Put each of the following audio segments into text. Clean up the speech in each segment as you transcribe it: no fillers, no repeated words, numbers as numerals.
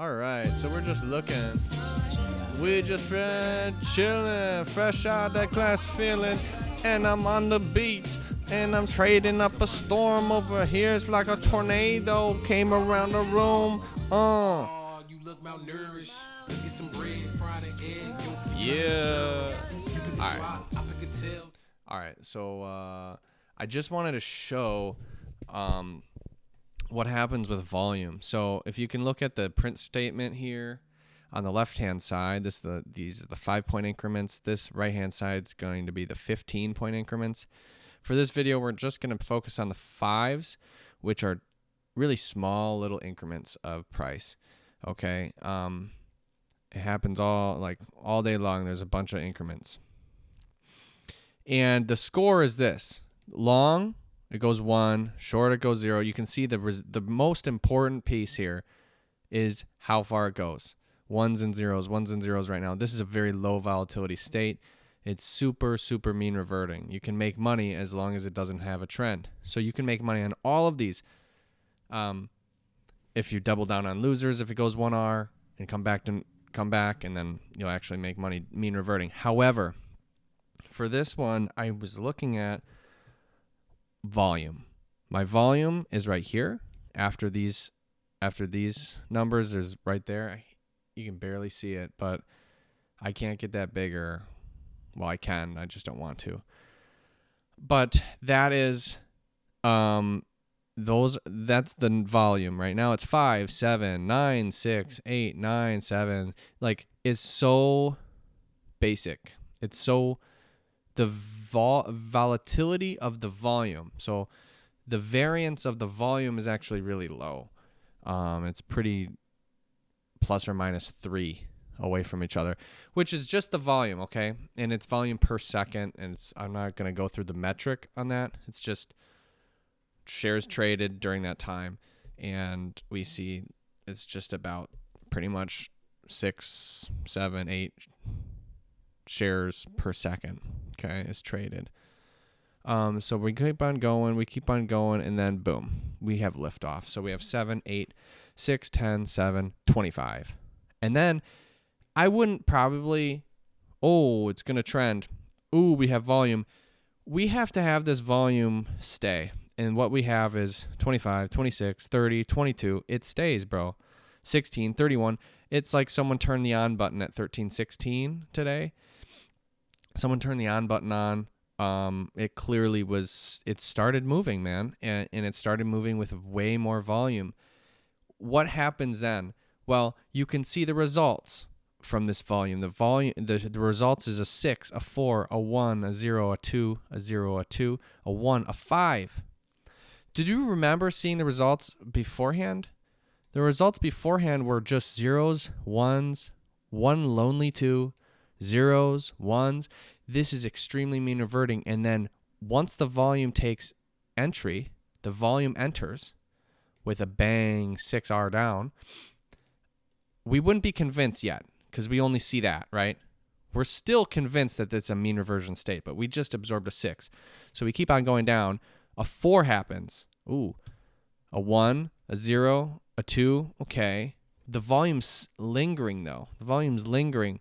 All right, so we're just looking. We just chilling, fresh out that class feeling, and I'm on the beat, and I'm trading up a storm over here. It's like a tornado came around the room. You look malnourished. Let's get some bread, fried and egg. Yeah. All right. All right, so I just wanted to show what happens with volume. So if you can look at the print statement here on the left-hand side, these are the 5-point increments. This right-hand side is going to be the 15-point increments. For this video, we're just going to focus on the 5s, which are really small little increments of price. Okay, it happens all day long. There's a bunch of increments. And the score is this. Long, it goes 1. Short, it goes 0. You can see the most important piece here is how far it goes. Ones and zeros right now. This is a very low volatility state. It's super, super mean reverting. You can make money as long as it doesn't have a trend. So you can make money on all of these. If you double down on losers, if it goes 1R and come back, and then you'll actually make money mean reverting. However, for this one, I was looking at volume. My volume is right here. After these numbers, there's right there. You can barely see it, but I can't get that bigger. Well, I can. I just don't want to. But that is that's the volume. Right now it's 5, 7, 9, 6, 8, 9, 7. Like, it's so basic. It's so the volatility of the volume. So the variance of the volume is actually really low. It's pretty plus or minus 3 away from each other, which is just the volume, okay? And it's volume per second, and I'm not going to go through the metric on that. It's just shares traded during that time, and we see it's just about pretty much 6, 7, 8 shares per second, okay, is traded. So we keep on going, and then boom, we have liftoff. So we have 7, 8, 6, 10, 7, 25. And then I wouldn't probably, it's going to trend. We have volume. We have to have this volume stay. And what we have is 25, 26, 30, 22. It stays, bro. 16, 31. It's like someone turned the on button at 13:16 today. Someone turned the on button on. It clearly it started moving, man. And it started moving with way more volume. What happens then? Well, you can see the results from this volume. The results is a 6, a 4, a 1, a 0, a 2, a 0, a 2, a 1, a 5. Did you remember seeing the results beforehand? The results beforehand were just zeros, ones, one lonely 2, zeros, ones. This is extremely mean reverting. And then once the volume takes entry, the volume enters with a bang 6R down. We wouldn't be convinced yet because we only see that, right? We're still convinced that it's a mean reversion state, but we just absorbed a 6. So we keep on going down. A 4 happens. A 1, a 0, a 2. Okay. The volume's lingering, though. The volume's lingering.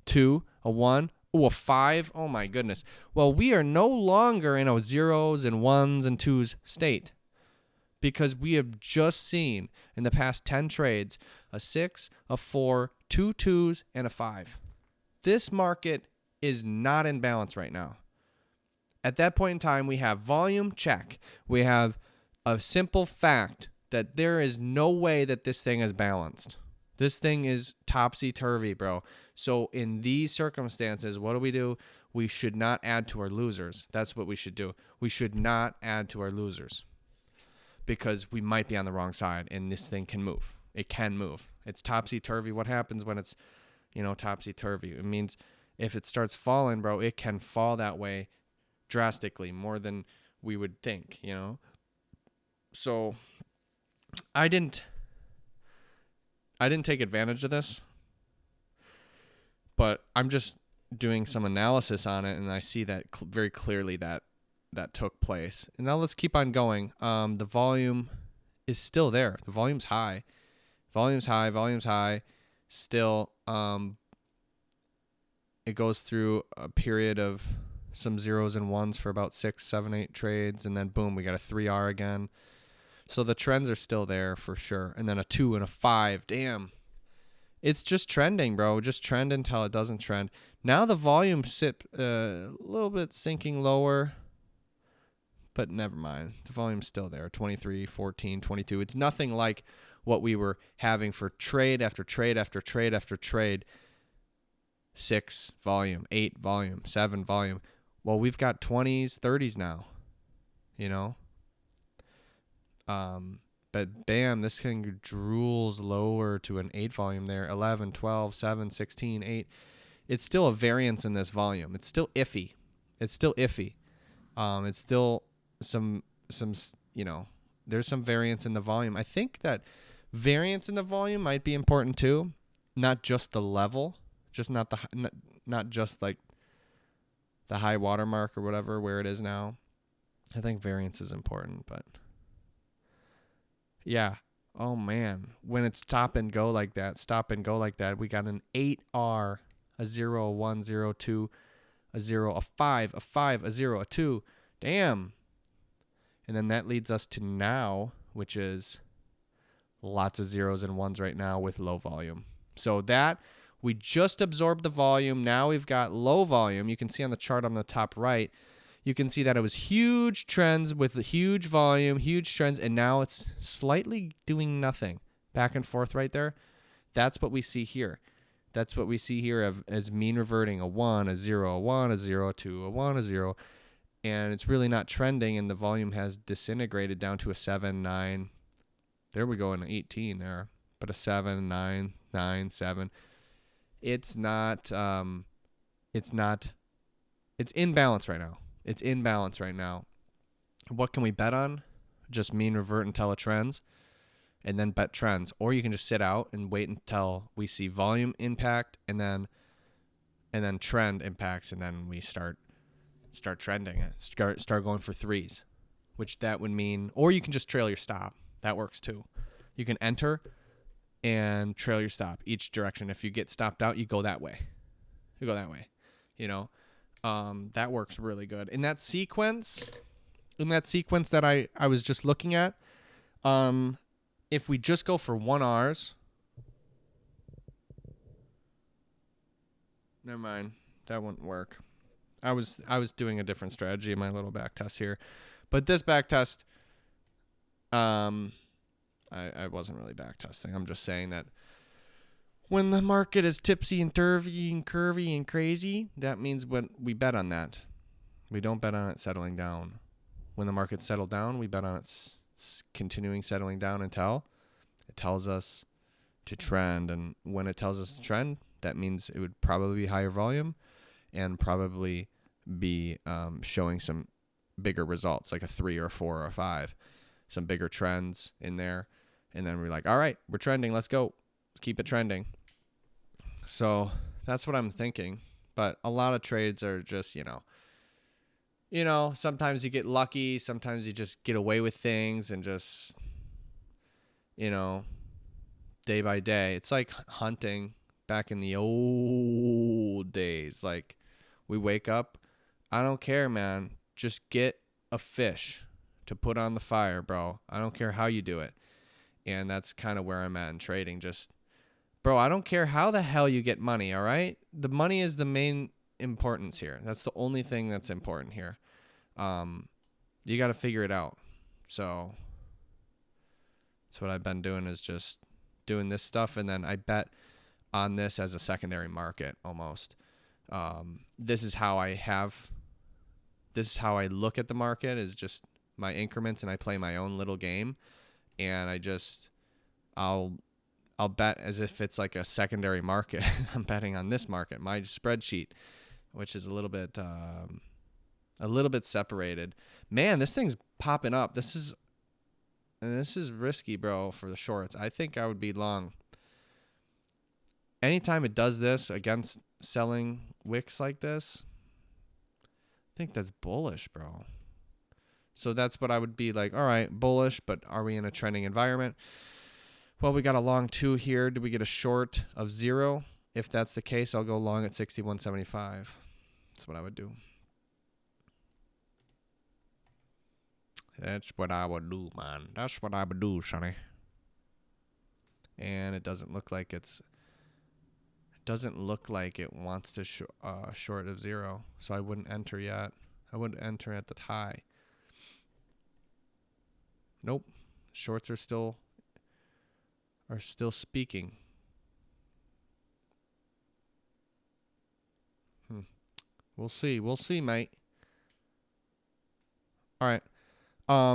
2, a 1. A 5. Oh, my goodness. Well, we are no longer in a zeros and ones and twos state because we have just seen in the past 10 trades a 6, a 4, 2 twos, and a 5. This market is not in balance right now. At that point in time, we have volume, check. We have a simple fact that there is no way that this thing is balanced. This thing is topsy-turvy, bro. So in these circumstances, what do? We should not add to our losers. That's what we should do. We should not add to our losers because we might be on the wrong side, and this thing can move. It can move. It's topsy-turvy. What happens when it's, topsy-turvy? It means if it starts falling, bro, it can fall that way drastically more than we would think, So I didn't take advantage of this, but I'm just doing some analysis on it, and I see that very clearly that took place. And now let's keep on going. The volume is still there. The volume's high. Volume's high. Still, it goes through a period of some zeros and ones for about 6, 7, 8 trades, and then boom, we got a 3R again. So the trends are still there for sure. And then a 2 and a 5. Damn. It's just trending, bro. Just trend until it doesn't trend. Now the volume a little bit sinking lower, but never mind. The volume's still there. 23, 14, 22. It's nothing like what we were having for trade after trade after trade after trade. 6 volume, 8 volume, 7 volume. Well, we've got 20s, 30s now, you know? But bam, this thing drools lower to an 8 volume there. 11, 12, 7, 16, 8. It's still a variance in this volume. It's still iffy. It's still some, you know, there's some variance in the volume. I think that variance in the volume might be important too. Not just the level, not just like the high watermark or whatever where it is now. I think variance is important, but yeah. Oh man, when it's stop and go like that, we got an 8R, a 0, a 1, 0, 2, a 0, a 5, a 5, a 0, a 2. Damn. And then that leads us to now, which is lots of zeros and ones right now with low volume. So that we just absorbed the volume. Now we've got low volume. You can see on the chart on the top right, you can see that it was huge trends with a huge volume, huge trends, and now it's slightly doing nothing. Back and forth right there. That's what we see here. That's what we see here as mean reverting, a 1, a 0, a 1, a 0, a 2, a 1, a 0. And it's really not trending, and the volume has disintegrated down to a 7, 9. There we go, an 18 there. But a 7, 9, 9, 7. It's in balance right now. It's in balance right now. What can we bet on? Just mean revert until it trends, and then bet trends. Or you can just sit out and wait until we see volume impact, and then trend impacts, and then we start trending it. Start going for threes, which that would mean. Or you can just trail your stop. That works too. You can enter and trail your stop each direction. If you get stopped out, you go that way. You know. That works really good. In that sequence that I was just looking at, if we just go for 1Rs, never mind, that wouldn't work. I was doing a different strategy in my little back test here, but this back test, I wasn't really back testing. I'm just saying that when the market is tipsy and turvy and curvy and crazy, that means when we bet on that. We don't bet on it settling down. When the market's settled down, we bet on it continuing settling down until it tells us to trend. And when it tells us to trend, that means it would probably be higher volume and probably be showing some bigger results, like a 3 or 4 or a 5, some bigger trends in there. And then we're like, all right, we're trending. Let's go. Let's keep it trending. So that's what I'm thinking. But a lot of trades are just, sometimes you get lucky. Sometimes you just get away with things and just, day by day. It's like hunting back in the old days. Like we wake up. I don't care, man. Just get a fish to put on the fire, bro. I don't care how you do it. And that's kind of where I'm at in trading. Just, bro, I don't care how the hell you get money, all right? The money is the main importance here. That's the only thing that's important here. You got to figure it out. So that's what I've been doing, is just doing this stuff, and then I bet on this as a secondary market almost. This is how I look at the market, is just my increments, and I play my own little game, and I'll bet as if it's like a secondary market. I'm betting on this market, my spreadsheet, which is a little bit separated. Man, this thing's popping up. This is risky, bro, for the shorts. I think I would be long. Anytime it does this against selling wicks like this, I think that's bullish, bro. So that's what I would be like, all right, bullish, but are we in a trending environment? Well, we got a long 2 here. Do we get a short of 0? If that's the case, I'll go long at 61.75. That's what I would do. That's what I would do, man. That's what I would do, Sonny. And it doesn't look like it wants to short of 0, so I wouldn't enter yet. I wouldn't enter at the high. Nope. Shorts are still speaking. We'll see, mate. All right.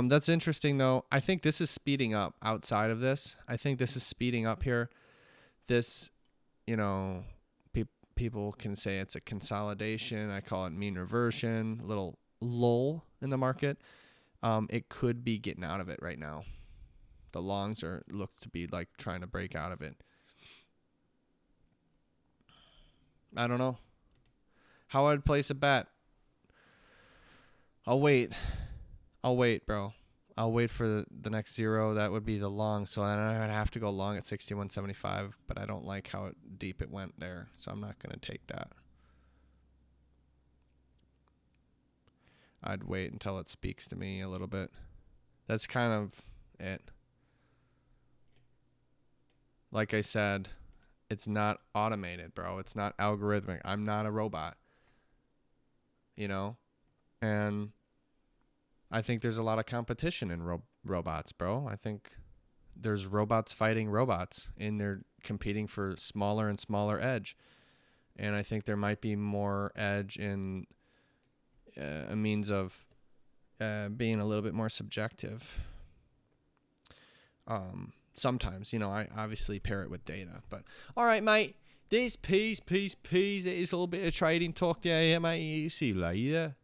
That's interesting though. I think this is speeding up outside of this. I think this is speeding up here. This, people can say it's a consolidation. I call it mean reversion, little lull in the market. It could be getting out of it right now. The longs look to be like trying to break out of it. I don't know how I'd place a bet. I'll wait, bro. I'll wait for the next 0. That would be the long. So then I'd have to go long at 61.75, but I don't like how deep it went there. So I'm not going to take that. I'd wait until it speaks to me a little bit. That's kind of it. Like I said, it's not automated, bro. It's not algorithmic. I'm not a robot. And I think there's a lot of competition in robots, bro. I think there's robots fighting robots, and they're competing for smaller and smaller edge. And I think there might be more edge in a means of being a little bit more subjective. Sometimes, I obviously pair it with data. But all right, mate. This peace. It is a little bit of trading talk there, mate. You see you later.